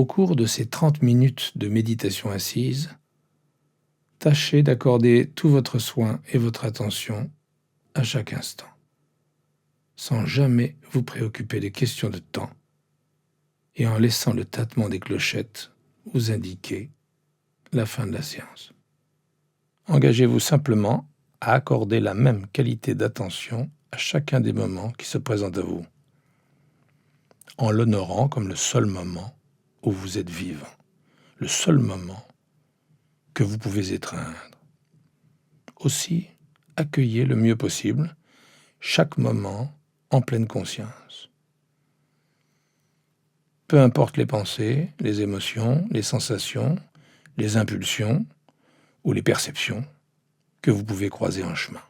Au cours de ces 30 minutes de méditation assise, tâchez d'accorder tout votre soin et votre attention à chaque instant, sans jamais vous préoccuper des questions de temps et en laissant le tâtement des clochettes vous indiquer la fin de la séance. Engagez-vous simplement à accorder la même qualité d'attention à chacun des moments qui se présentent à vous, en l'honorant comme le seul moment où vous êtes vivant, le seul moment que vous pouvez étreindre. Aussi, accueillez le mieux possible chaque moment en pleine conscience. Peu importe les pensées, les émotions, les sensations, les impulsions ou les perceptions que vous pouvez croiser en chemin.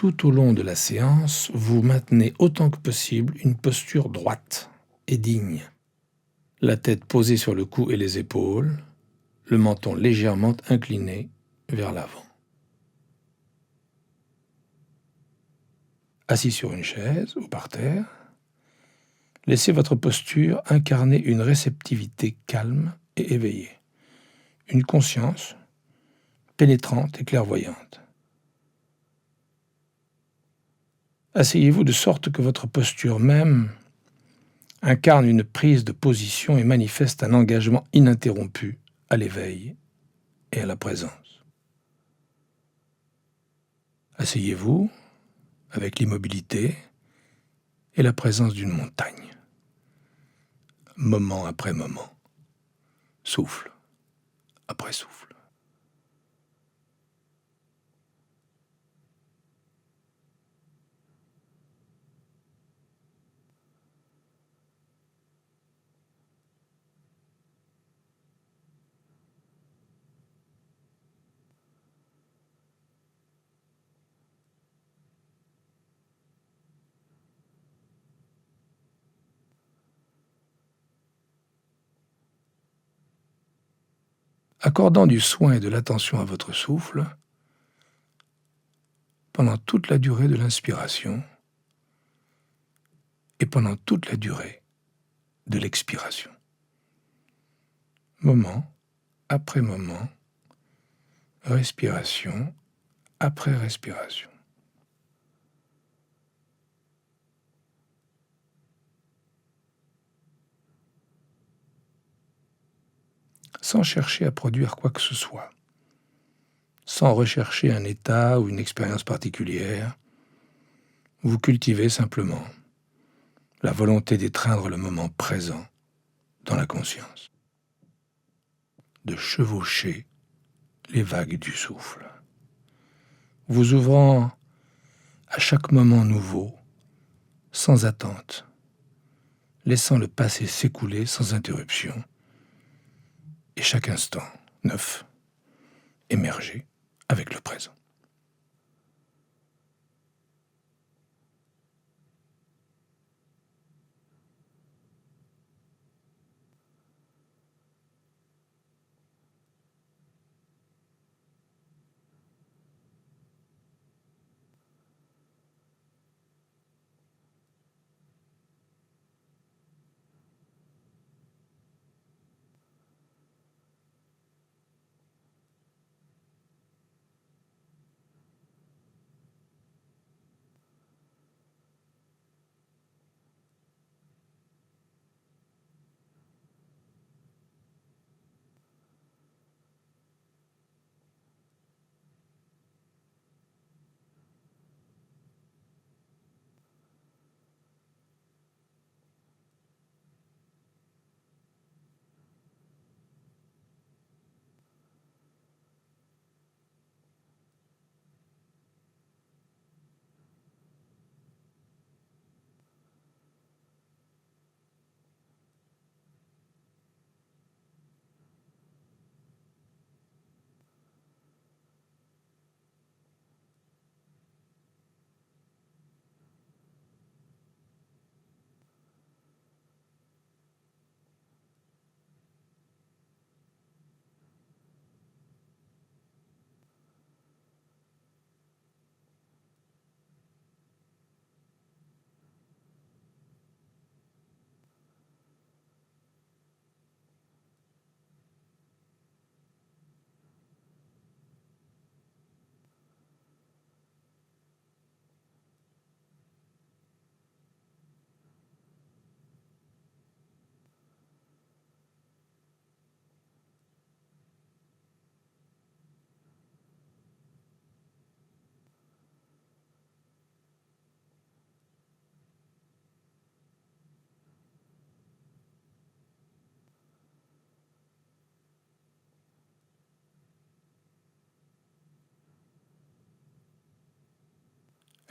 Tout au long de la séance, vous maintenez autant que possible une posture droite et digne. La tête posée sur le cou et les épaules, le menton légèrement incliné vers l'avant. Assis sur une chaise ou par terre, laissez votre posture incarner une réceptivité calme et éveillée, une conscience pénétrante et clairvoyante. Asseyez-vous de sorte que votre posture même incarne une prise de position et manifeste un engagement ininterrompu à l'éveil et à la présence. Asseyez-vous avec l'immobilité et la présence d'une montagne, moment après moment, souffle après souffle. Accordant du soin et de l'attention à votre souffle pendant toute la durée de l'inspiration et pendant toute la durée de l'expiration. Moment après moment, respiration après respiration. Sans chercher à produire quoi que ce soit, sans rechercher un état ou une expérience particulière, vous cultivez simplement la volonté d'étreindre le moment présent dans la conscience, de chevaucher les vagues du souffle, vous ouvrant à chaque moment nouveau, sans attente, laissant le passé s'écouler sans interruption, et chaque instant neuf émerger avec le présent.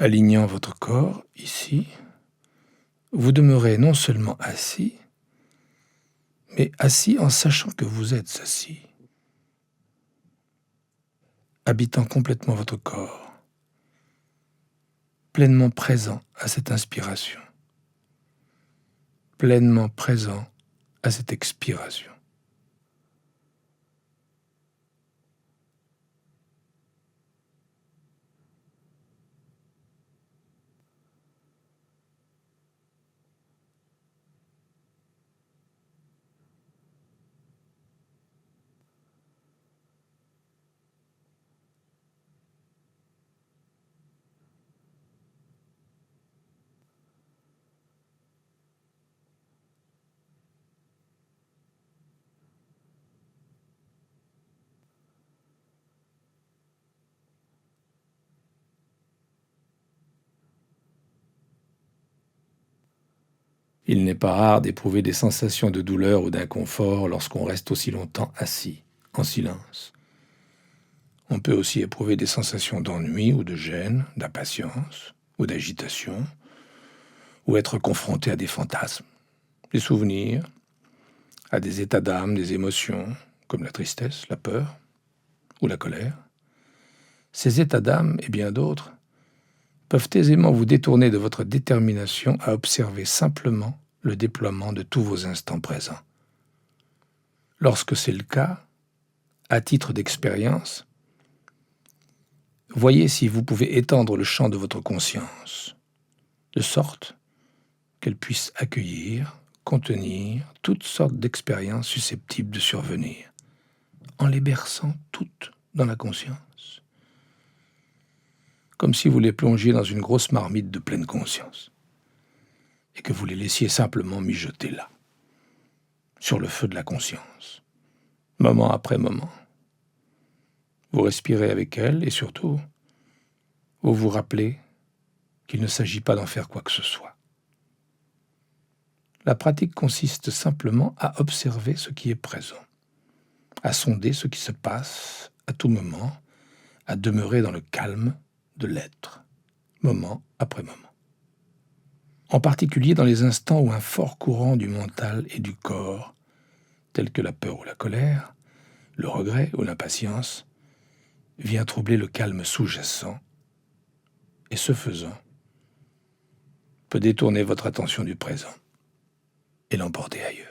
Alignant votre corps ici, vous demeurez non seulement assis, mais assis en sachant que vous êtes assis, habitant complètement votre corps, pleinement présent à cette inspiration, pleinement présent à cette expiration. Il n'est pas rare d'éprouver des sensations de douleur ou d'inconfort lorsqu'on reste aussi longtemps assis, en silence. On peut aussi éprouver des sensations d'ennui ou de gêne, d'impatience ou d'agitation, ou être confronté à des fantasmes, des souvenirs, à des états d'âme, des émotions, comme la tristesse, la peur ou la colère. Ces états d'âme et bien d'autres peuvent aisément vous détourner de votre détermination à observer simplement le déploiement de tous vos instants présents. Lorsque c'est le cas, à titre d'expérience, voyez si vous pouvez étendre le champ de votre conscience, de sorte qu'elle puisse accueillir, contenir toutes sortes d'expériences susceptibles de survenir, en les berçant toutes dans la conscience, comme si vous les plongiez dans une grosse marmite de pleine conscience, et que vous les laissiez simplement mijoter là, sur le feu de la conscience, moment après moment. Vous respirez avec elle et surtout, vous vous rappelez qu'il ne s'agit pas d'en faire quoi que ce soit. La pratique consiste simplement à observer ce qui est présent, à sonder ce qui se passe à tout moment, à demeurer dans le calme de l'être, moment après moment. En particulier dans les instants où un fort courant du mental et du corps, tel que la peur ou la colère, le regret ou l'impatience, vient troubler le calme sous-jacent, et ce faisant, peut détourner votre attention du présent et l'emporter ailleurs.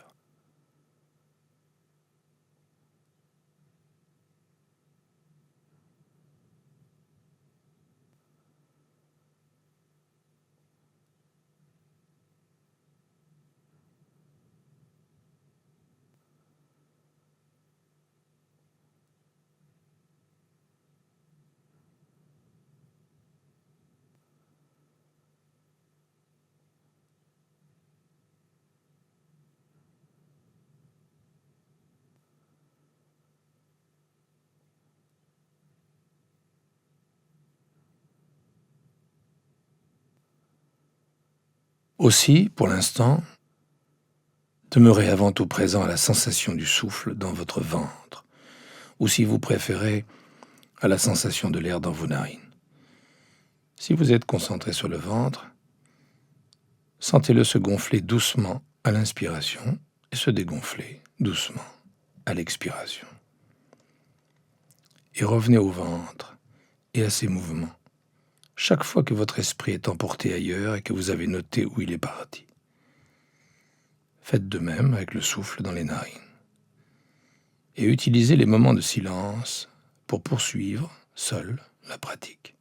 Aussi, pour l'instant, demeurez avant tout présent à la sensation du souffle dans votre ventre, ou si vous préférez, à la sensation de l'air dans vos narines. Si vous êtes concentré sur le ventre, sentez-le se gonfler doucement à l'inspiration et se dégonfler doucement à l'expiration. Et revenez au ventre et à ses mouvements, chaque fois que votre esprit est emporté ailleurs et que vous avez noté où il est parti. Faites de même avec le souffle dans les narines. Et utilisez les moments de silence pour poursuivre, seul, la pratique.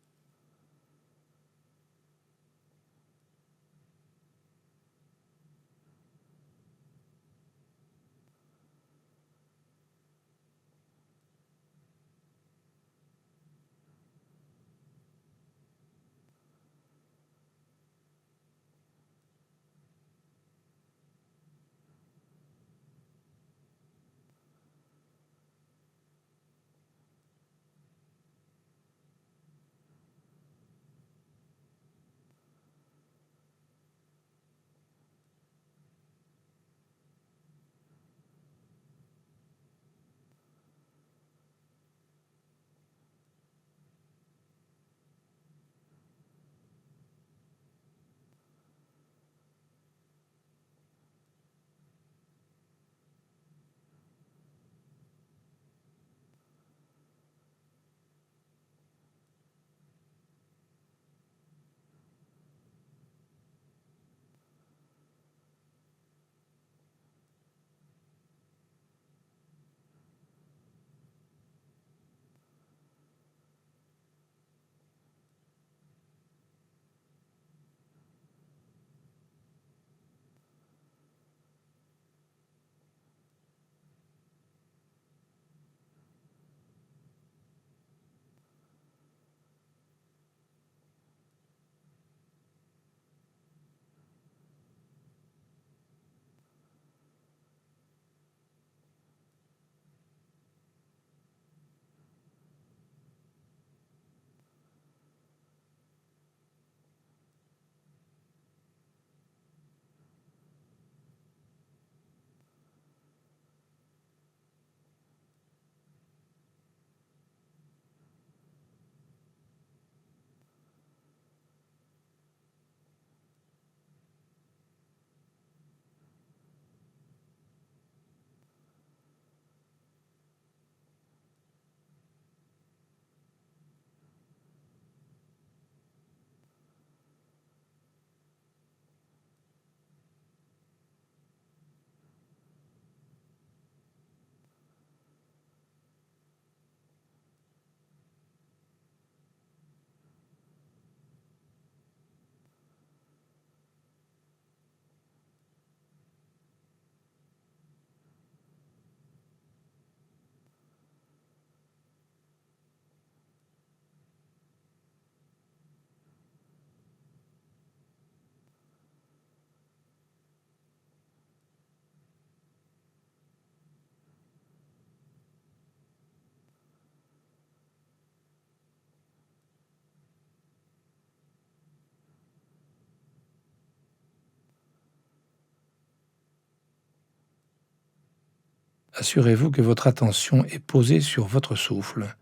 Assurez-vous que votre attention est posée sur votre souffle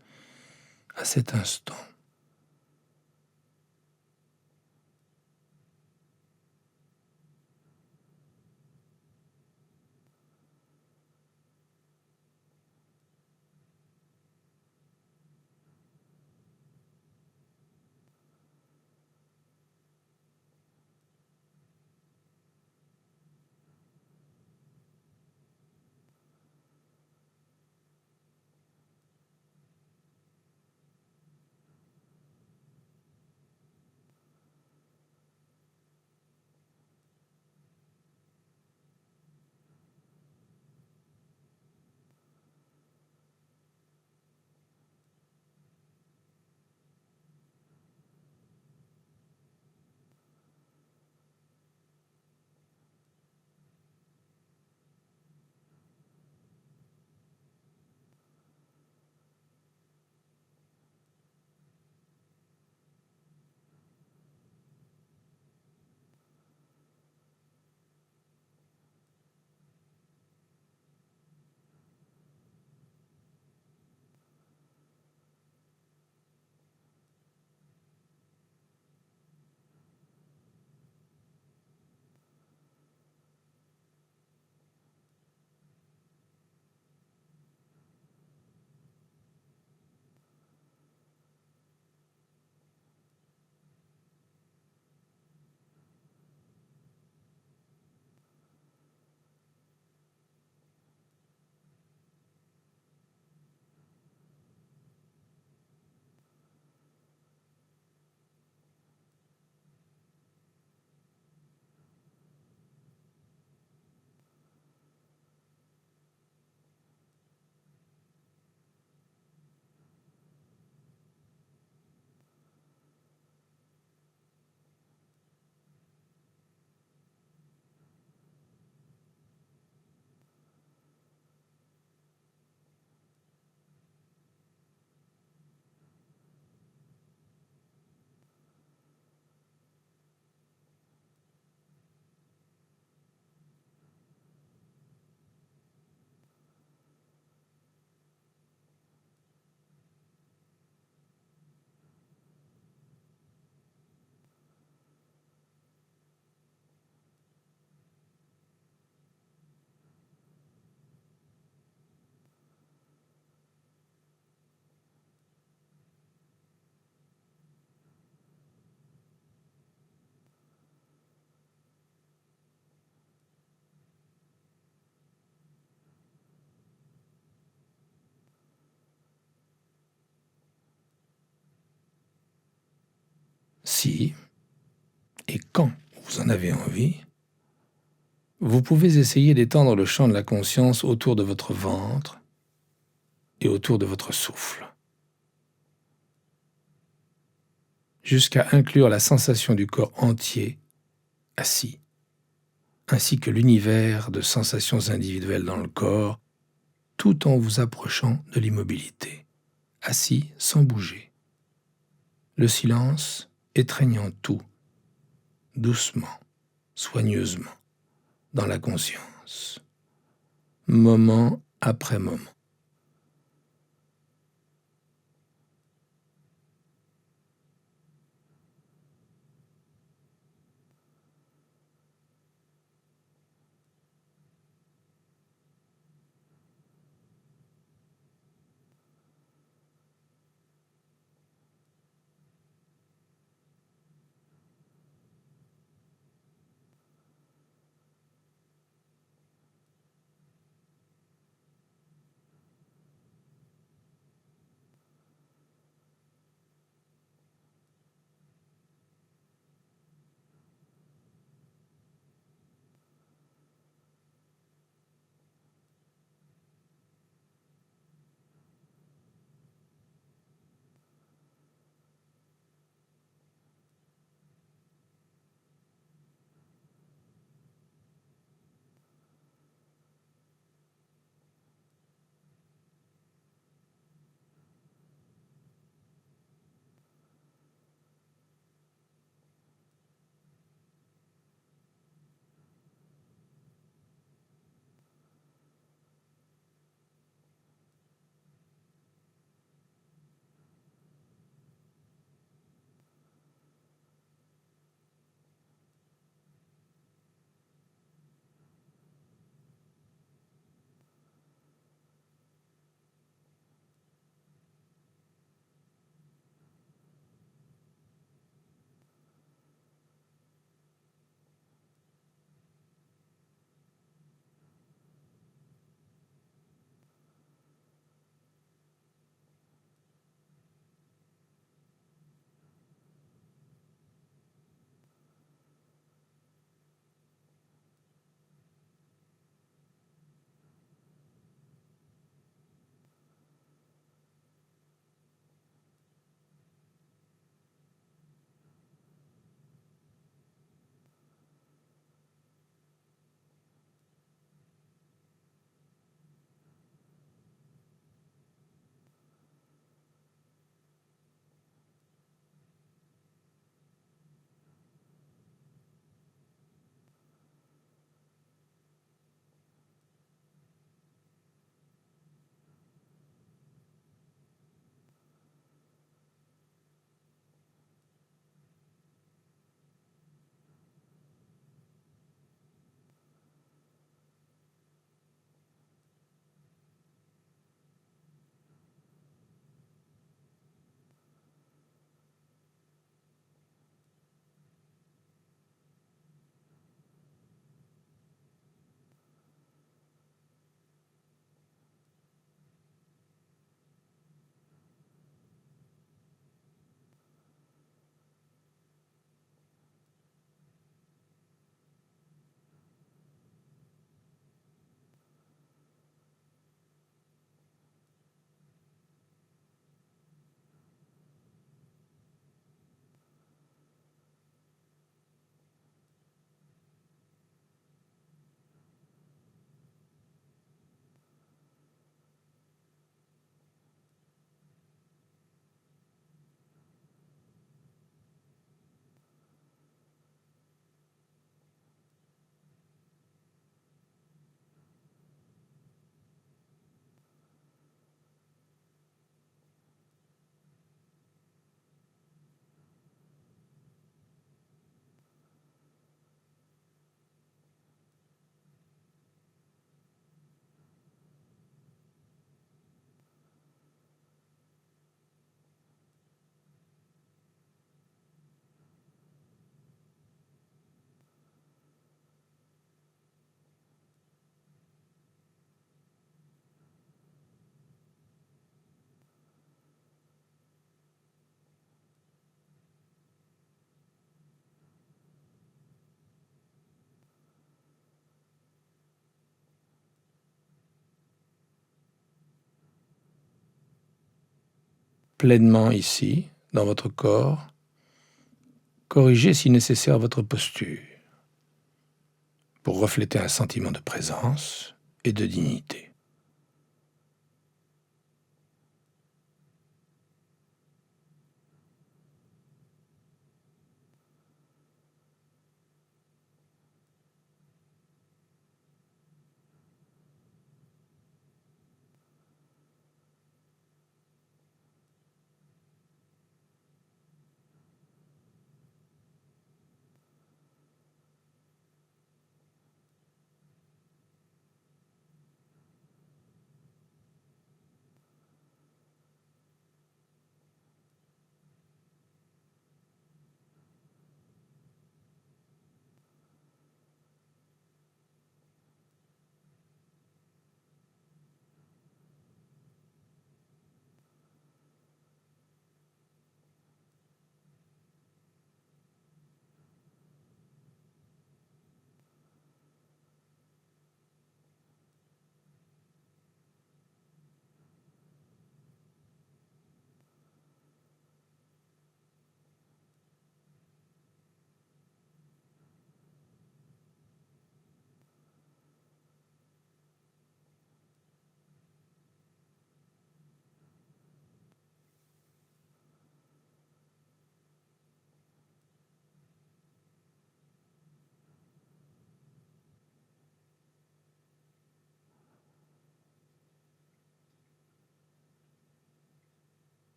à cet instant. Si et quand vous en avez envie, vous pouvez essayer d'étendre le champ de la conscience autour de votre ventre et autour de votre souffle, jusqu'à inclure la sensation du corps entier assis, ainsi que l'univers de sensations individuelles dans le corps, tout en vous approchant de l'immobilité, assis sans bouger. Le silence étreignant tout, doucement, soigneusement, dans la conscience, moment après moment. pleinement ici, dans votre corps. Corrigez si nécessaire votre posture pour refléter un sentiment de présence et de dignité.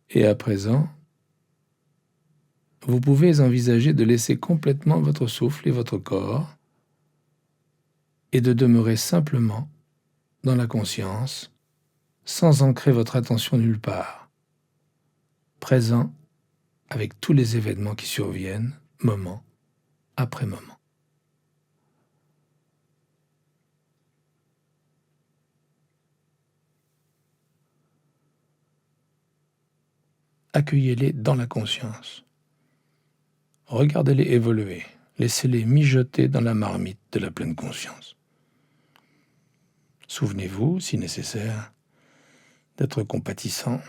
Et à présent, vous pouvez envisager de laisser complètement votre souffle et votre corps et de demeurer simplement dans la conscience sans ancrer votre attention nulle part, présent avec tous les événements qui surviennent, moment après moment. Accueillez-les dans la conscience. Regardez-les évoluer. Laissez-les mijoter dans la marmite de la pleine conscience. Souvenez-vous, si nécessaire, d'être compatissant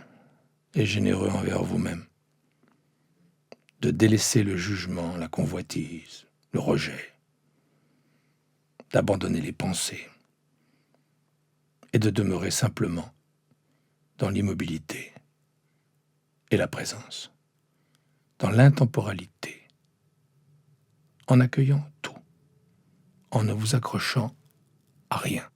et généreux envers vous-même, de délaisser le jugement, la convoitise, le rejet, d'abandonner les pensées et de demeurer simplement dans l'immobilité et la présence, dans l'intemporalité, en accueillant tout, en ne vous accrochant à rien.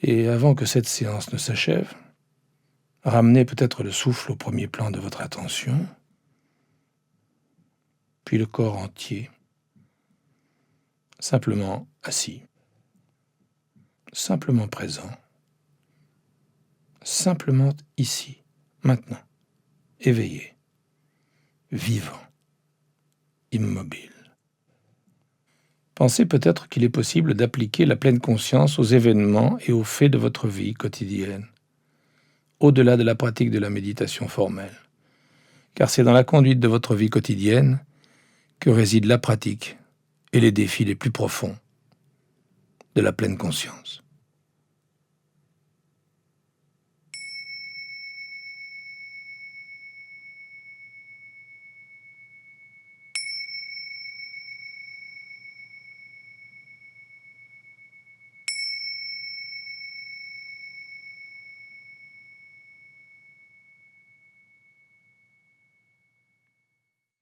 Et avant que cette séance ne s'achève, ramenez peut-être le souffle au premier plan de votre attention, puis le corps entier, simplement assis, simplement présent, simplement ici, maintenant, éveillé, vivant, immobile. Pensez peut-être qu'il est possible d'appliquer la pleine conscience aux événements et aux faits de votre vie quotidienne, au-delà de la pratique de la méditation formelle, car c'est dans la conduite de votre vie quotidienne que réside la pratique et les défis les plus profonds de la pleine conscience.